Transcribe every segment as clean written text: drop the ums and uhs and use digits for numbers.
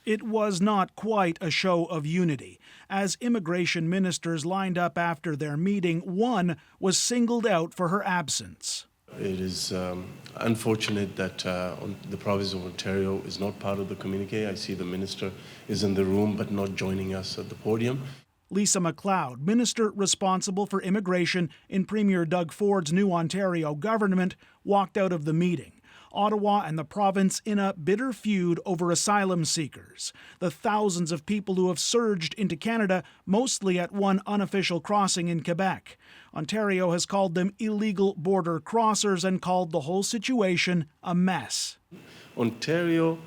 It was not quite a show of unity. As immigration ministers lined up after their meeting, one was singled out for her absence. It is unfortunate that the province of Ontario is not part of the communique. I see the minister is in the room but not joining us at the podium. Lisa MacLeod, minister responsible for immigration in Premier Doug Ford's new Ontario government, walked out of the meeting. Ottawa and the province in a bitter feud over asylum seekers, the thousands of people who have surged into Canada, mostly at one unofficial crossing in Quebec. Ontario has called them illegal border crossers and called the whole situation a mess. Ontario,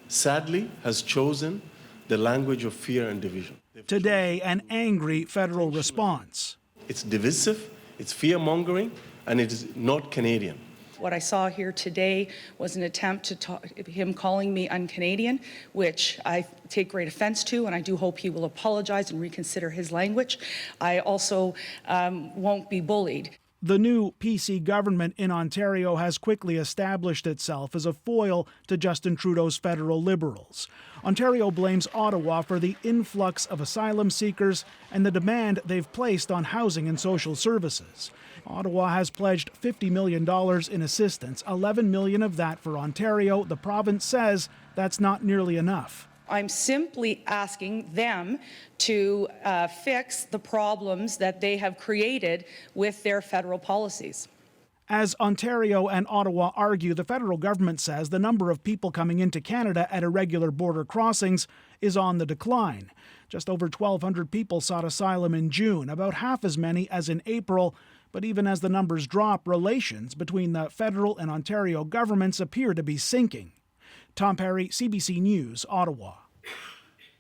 sadly, has chosen the language of fear and division. Today, an angry federal response. It's divisive, it's fear-mongering, and it is not Canadian. What I saw here today was an attempt to him calling me un-Canadian, which I take great offense to, and I do hope he will apologize and reconsider his language. I also won't be bullied. The new PC government in Ontario has quickly established itself as a foil to Justin Trudeau's federal Liberals. Ontario blames Ottawa for the influx of asylum seekers and the demand they've placed on housing and social services. Ottawa has pledged $50 million in assistance, $11 million of that for Ontario. The province says that's not nearly enough. I'm simply asking them to fix the problems that they have created with their federal policies. As Ontario and Ottawa argue, the federal government says the number of people coming into Canada at irregular border crossings is on the decline. Just over 1,200 people sought asylum in June, about half as many as in April. But even as the numbers drop, relations between the federal and Ontario governments appear to be sinking. Tom Perry, CBC News, Ottawa.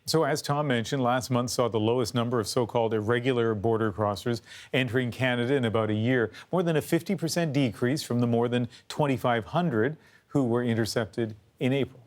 So as Tom mentioned, last month saw the lowest number of so-called irregular border crossers entering Canada in about a year, more than a 50% decrease from the more than 2,500 who were intercepted in April.